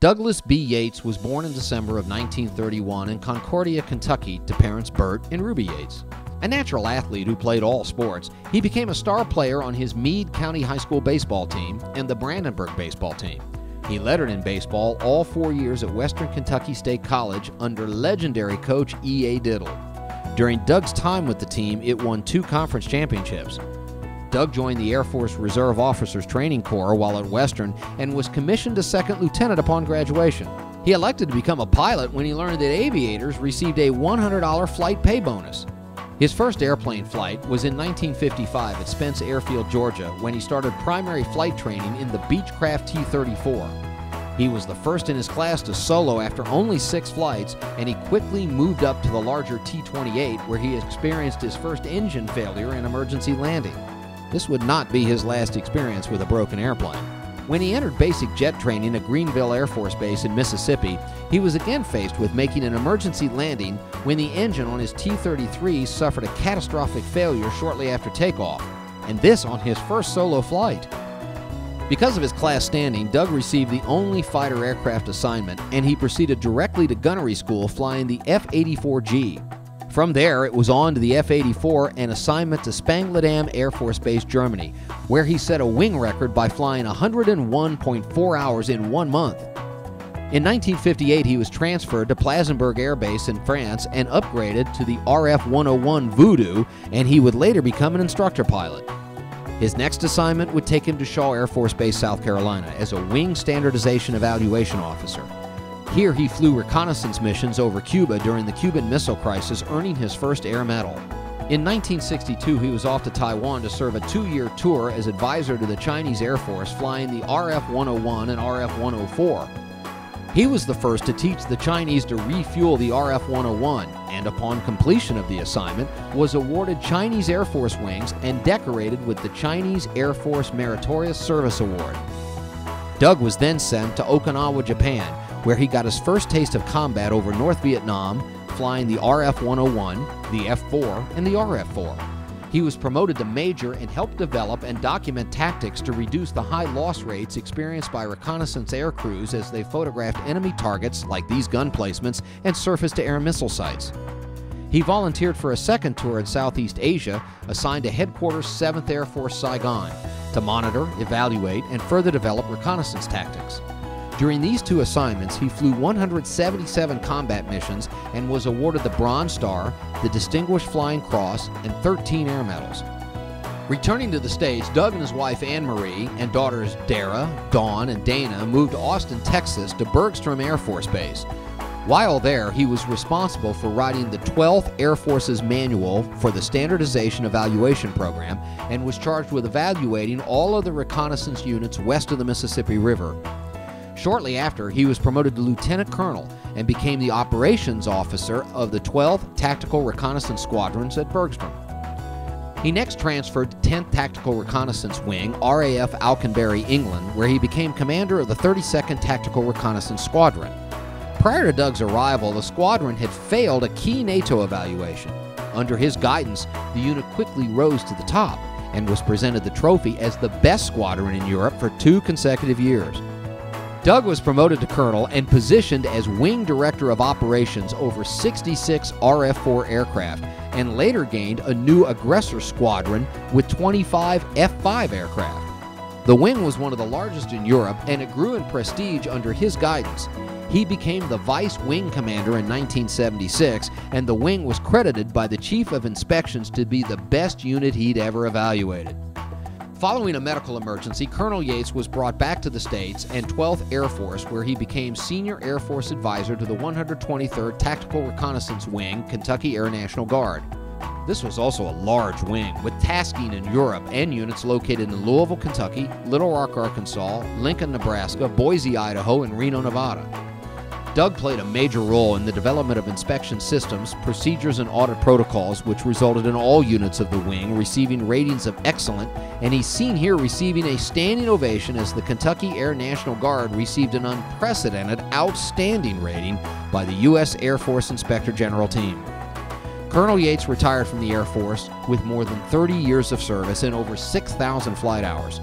Douglas B. Yates was born in December of 1931 in Concordia, Kentucky, to parents Bert and Ruby Yates. A natural athlete who played all sports, he became a star player on his Mead County High School baseball team and the Brandenburg baseball team. He lettered in baseball all 4 years at Western Kentucky State College under legendary coach E.A. Diddle. During Doug's time with the team, it won 2 conference championships. Doug joined the Air Force Reserve Officers Training Corps while at Western and was commissioned a second lieutenant upon graduation. He elected to become a pilot when he learned that aviators received a $100 flight pay bonus. His first airplane flight was in 1955 at Spence Airfield, Georgia, when he started primary flight training in the Beechcraft T-34. He was the first in his class to solo after only 6 flights, and he quickly moved up to the larger T-28, where he experienced his first engine failure and emergency landing. This would not be his last experience with a broken airplane. When he entered basic jet training at Greenville Air Force Base in Mississippi, he was again faced with making an emergency landing when the engine on his T-33 suffered a catastrophic failure shortly after takeoff, and this on his first solo flight. Because of his class standing, Doug received the only fighter aircraft assignment, and he proceeded directly to gunnery school flying the F-84G. From there, it was on to the F-84 and assignment to Spangdahlem Air Force Base, Germany, where he set a wing record by flying 101.4 hours in 1 month. In 1958, he was transferred to Phalsbourg Air Base in France and upgraded to the RF-101 Voodoo, and he would later become an instructor pilot. His next assignment would take him to Shaw Air Force Base, South Carolina, as a Wing Standardization Evaluation Officer. Here he flew reconnaissance missions over Cuba during the Cuban Missile Crisis, earning his first Air Medal. In 1962, he was off to Taiwan to serve a 2-year tour as advisor to the Chinese Air Force, flying the RF-101 and RF-104. He was the first to teach the Chinese to refuel the RF-101, and upon completion of the assignment, was awarded Chinese Air Force wings and decorated with the Chinese Air Force Meritorious Service Award. Doug was then sent to Okinawa, Japan, where he got his first taste of combat over North Vietnam, flying the RF-101, the F-4, and the RF-4. He was promoted to major and helped develop and document tactics to reduce the high loss rates experienced by reconnaissance aircrews as they photographed enemy targets like these gun placements and surface-to-air missile sites. He volunteered for a second tour in Southeast Asia, assigned to Headquarters 7th Air Force Saigon, to monitor, evaluate, and further develop reconnaissance tactics. During these 2 assignments, he flew 177 combat missions and was awarded the Bronze Star, the Distinguished Flying Cross, and 13 Air Medals. Returning to the States, Doug and his wife Anne-Marie and daughters Dara, Dawn, and Dana moved to Austin, Texas to Bergstrom Air Force Base. While there, he was responsible for writing the 12th Air Force's manual for the Standardization Evaluation Program and was charged with evaluating all of the reconnaissance units west of the Mississippi River. Shortly after, he was promoted to Lieutenant Colonel and became the Operations Officer of the 12th Tactical Reconnaissance Squadrons at Bergstrom. He next transferred to 10th Tactical Reconnaissance Wing, RAF Alconbury, England, where he became commander of the 32nd Tactical Reconnaissance Squadron. Prior to Doug's arrival, the squadron had failed a key NATO evaluation. Under his guidance, the unit quickly rose to the top and was presented the trophy as the best squadron in Europe for 2 consecutive years. Doug was promoted to colonel and positioned as Wing Director of Operations over 66 RF-4 aircraft, and later gained a new aggressor squadron with 25 F-5 aircraft. The Wing was one of the largest in Europe, and it grew in prestige under his guidance. He became the Vice Wing Commander in 1976, and the Wing was credited by the Chief of Inspections to be the best unit he'd ever evaluated. Following a medical emergency, Colonel Yates was brought back to the States and 12th Air Force, where he became Senior Air Force Advisor to the 123rd Tactical Reconnaissance Wing, Kentucky Air National Guard. This was also a large wing, with tasking in Europe and units located in Louisville, Kentucky, Little Rock, Arkansas, Lincoln, Nebraska, Boise, Idaho, and Reno, Nevada. Doug played a major role in the development of inspection systems, procedures, and audit protocols, which resulted in all units of the wing receiving ratings of excellent, and he's seen here receiving a standing ovation as the Kentucky Air National Guard received an unprecedented outstanding rating by the U.S. Air Force Inspector General team. Colonel Yates retired from the Air Force with more than 30 years of service and over 6,000 flight hours.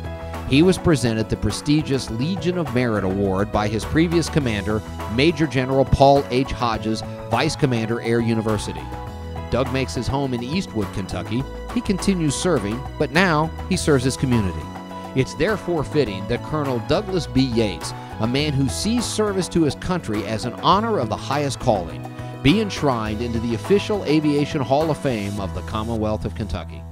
he was presented the prestigious Legion of Merit Award by his previous commander, Major General Paul H. Hodges, Vice Commander, Air University. Doug makes his home in Eastwood, Kentucky. He continues serving, but now he serves his community. It's therefore fitting that Colonel Douglas B. Yates, a man who sees service to his country as an honor of the highest calling, be enshrined into the official Aviation Hall of Fame of the Commonwealth of Kentucky.